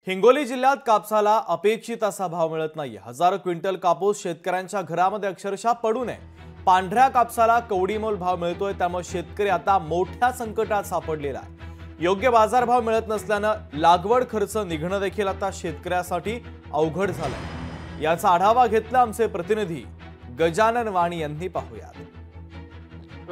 हिंगोली जिल्ह्यात कापसाला अपेक्षित असा भाव मिळत नाही। हजारो क्विंटल कापूस शेतकऱ्यांच्या घरामध्ये अक्षरशः पडू नये। पांढऱ्या कापसाला कवडीमोल भाव मिळतोय, त्यामुळे शेतकरी आता मोठ्या संकटात सापडलेला आहे। योग्य बाजारभाव मिळत नसल्याने लागवड खर्च निघणं देखील आता शेतकऱ्यासाठी अवघड झालंय। याचा आढावा घेतला आमचे प्रतिनिधी गजानन वाणी यांनी। पाहूया।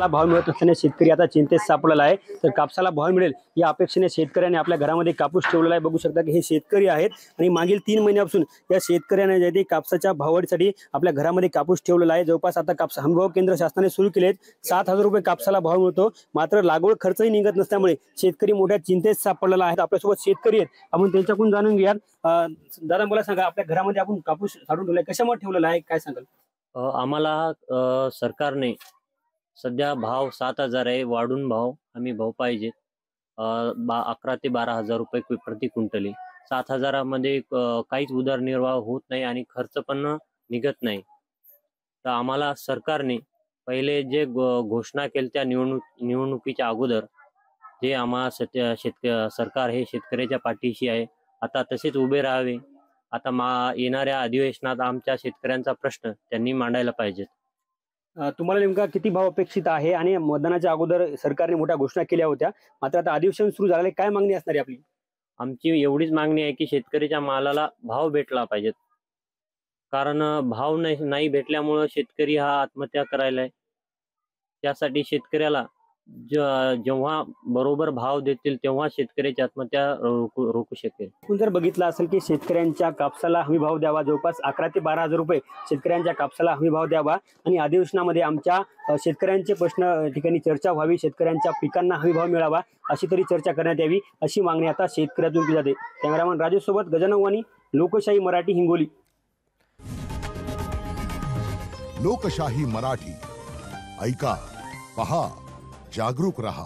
भाव मिळत असल्याने शेतकरी आता चिंतेत सापडलेला आहे। तर कापसाला भाव मिळेल या अपेक्षेने शेतकऱ्यांनी आपल्या घरामध्ये कापूस ठेवलेला आहे। बघू शकता की हे शेतकरी आहेत आणि मागील 3 महिन्यापासून या शेतकऱ्यांनी जे कापसाच्या भाववाढीसाठी आपल्या घरामध्ये कापूस ठेवलेला आहे। जवळपास आता कापूस हमीभाव केंद्र शासनाने सुरू केले आहेत। 7,000 रुपये कापसाला भाव मिळतो, मात्र लागवड खर्चही निघत नसल्यामुळे शेतकरी मोठ्या चिंतेत सापडलेला आहे। आपल्यासोबत शेतकरी आहेत, आपण त्यांच्याकडून जाणून घेऊया। दादा मला सांगा, आपल्या घरामध्ये आपण कापूस साठवून ठेवलाय, कशामुळे ठेवलेला आहे, काय सांगाल? आम्हाला सरकारने सध्या भाव 7,000 आहे, वाढून आम्ही भाव पाहिजे 11 ते 12,000 रुपये प्रति क्विंटल। 7,000 मध्ये काहीच उदरनिर्वाह होत नाही आणि खर्च पण निघत नाही। तर आम्हाला सरकारने पहिले जे घोषणा केली त्या निवडणुकीच्या अगोदर जे आम्हाला सरकार हे शेतकऱ्याच्या पाठीशी आहे, आता तसेच उभे राहावे। आता येणाऱ्या अधिवेशनात आमच्या शेतकऱ्यांचा प्रश्न त्यांनी मांडायला पाहिजेत। तुम्हाला नेमका किती भाव अपेक्षित आहे? आणि मतदानाच्या अगोदर सरकारने मोठ्या घोषणा केल्या होत्या, मात्र आता अधिवेशन सुरू झाले, काय मागणी असणार आहे आपली? आमची एवढीच मागणी आहे की शेतकऱ्याच्या मालाला भाव भेटला पाहिजे, कारण भाव नाही भेटल्यामुळे शेतकरी हा आत्महत्या करायला आहे। त्यासाठी शेतकऱ्याला जेव्हा बरोबर भाव देतील तेव्हा शेतकऱ्याची आत्महत्या रोखू शकेल। आपण जर बघितलं असेल की शेतकऱ्यांच्या कापसाला हमी भाव द्यावा, जवळपास 11 ते 12,000 रुपये शेतकऱ्यांच्या कापसाला हमी भाव द्यावा आणि अधिवेशनामध्ये आमच्या शेतकऱ्यांचे प्रश्न ठिकाणी चर्चा व्हावी, शेतकऱ्यांच्या पिकांना हमी भाव मिळावा अशी तरी चर्चा करण्यात यावी, अशी मागणी आता शेतकऱ्यातून केली जाते। कॅमेरामन राजेश सोबत गजानन वाणी, लोकशाही मराठी, हिंगोली। लोकशाही मराठी, ऐका, पहा, जागरूक रहा।